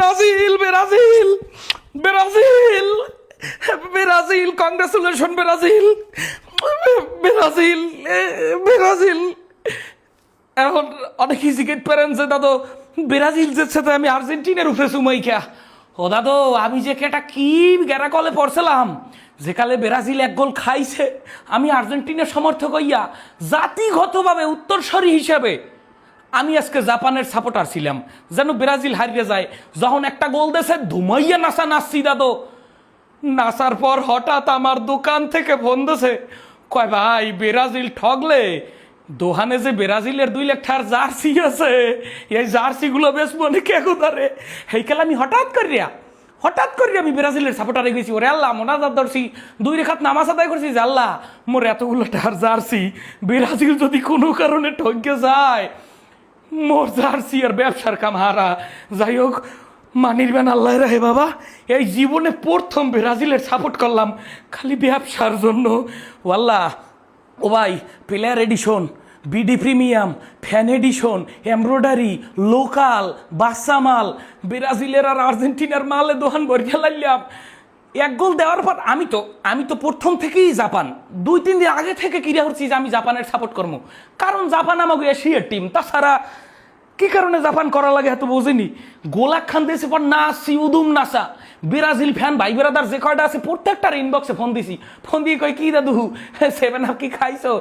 Brazil Brazil Brazil Brazil congratulation Brazil Brazil Brazil. এখন অনেকেই জিজ্ঞেস করেন যে দাদু ব্রাজিল যেচ্ছে তো আমি আর্জেন্টিনার উপরে চুমাই খা। ও দাদু আমি যে কেটা কি গেরা কলে পড়ছিলাম যে কালে ব্রাজিল এক গোল খাইছে, আমি আর্জেন্টিনার সমর্থক হইয়া জাতিগতভাবে উত্তরসূরি হিসেবে আমি আজকে জাপানের সাপোর্টার ছিলাম যেন ব্রাজিল হারিয়ে যায়। যখন একটা গোল দেশে ধুমাইয়া নাচা নাচছি দাদু, নাচার পর হঠাৎ আমার দোকান থেকে ফোন দিছে, কয় ভাই ব্রাজিল ঠগলে দোহানে যে ব্রাজিলের 2 লাখ টাকার জার্সি আছে এই জার্সিগুলো বেশ মনে কে কোথারে। এই খেলা আমি হঠাৎ করি আমি ব্রাজিলের সাপোর্টারে গেছি। ওরে আল্লাহ মোনাজাত ধরছি, 2 রেখাত নামাজ আদায় করছি যে আল্লাহ মোর এতগুলো টাকার জার্সি ব্রাজিল যদি কোনো কারণে ঠকে যায় মোর জার্সি আর ব্যবসার কাম হারা। যাই হোক মানির বেন আল্লাহ রাহে বাবা, এই জীবনে প্রথম ব্রাজিলের সাপোর্ট করলাম খালি ব্যবসার জন্য। ও আল্লাহ ও ভাই player addition, BD premium, fan addition, embroidery, local বাচ্চা মাল, ব্রাজিলের আর আর্জেন্টিনার মালে দোকান ভরিয়া লাইলাম। 1 গোল দেওয়ার পর আমি তো প্রথম থেকেই জাপান 2-3 দিন আগে থেকে কিরা করছি যে আমি জাপানের সাপোর্ট করবো, কারণ জাপান আমাকে এশিয়ার টিম। তাছাড়া কি কারণে জাপান করা লাগে এত বুঝিনি। গোলাক খান দিয়েছে পর নাচি উদুম নাচা ব্রাজিল ফ্যান ভাই বেড়াদার যে কয়টা আছে প্রত্যেকটার ইনবক্সে ফোন দিছি, ফোন দিয়ে কয় কি দাদু 7 আপ কি খাইছো।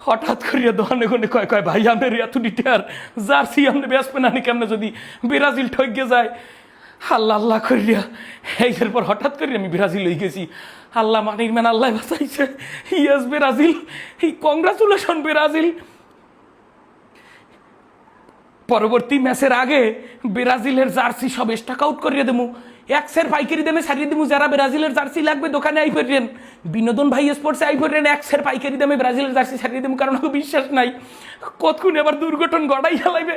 হঠাৎ করিয়া দোকানে কোনে কয় ভাই আমাদের এত ডিটার জার্সি আপনি বেসপেন আনি কেমনে যদি ব্রাজিল ঠকে যায়। আল্লাহ আল্লাহ করিয়া এরপর হঠাৎ করে আমি ব্রাজিল হয়ে গেছি। আল্লাহ মানির ম্যান আল্লাহ বাঁচাইছে। Yes Brazil, congratulation Brazil. পরবর্তী ম্যাচের আগে ব্রাজিলের জার্সি সব স্টক আউট করিয়ে দেবো, এক্সের পাইকারি দামে ছাড়িয়ে দেবো। যারা ব্রাজিলের জার্সি লাগবে দোকানে আই পড়েন, বিনোদন ভাই স্পোর্টসে আই পড়েন, এক্সের পাইকারি দামে ব্রাজিলের জার্সি ছাড়িয়ে দেবো। কারণ আমাকে বিশ্বাস নাই কতক্ষণ এবার দুর্ঘটন গড়াই চালাইবে,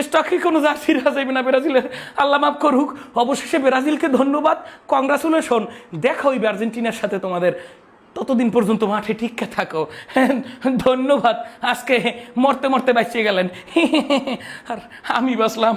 স্টকে কোনো জার্সি রাখা যাবে না ব্রাজিলের। আল্লাহ মাফ করুক। অবশেষে ব্রাজিলকে ধন্যবাদ, কংগ্রাচুলেশন। দেখা হইবে আর্জেন্টিনার সাথে তোমাদের, ততদিন পর্যন্ত মাঠে টিকে থাকো। ধন্যবাদ। আজকে মরতে মরতে বাঁচিয়ে গেলেন আর আমি বাঁচলাম।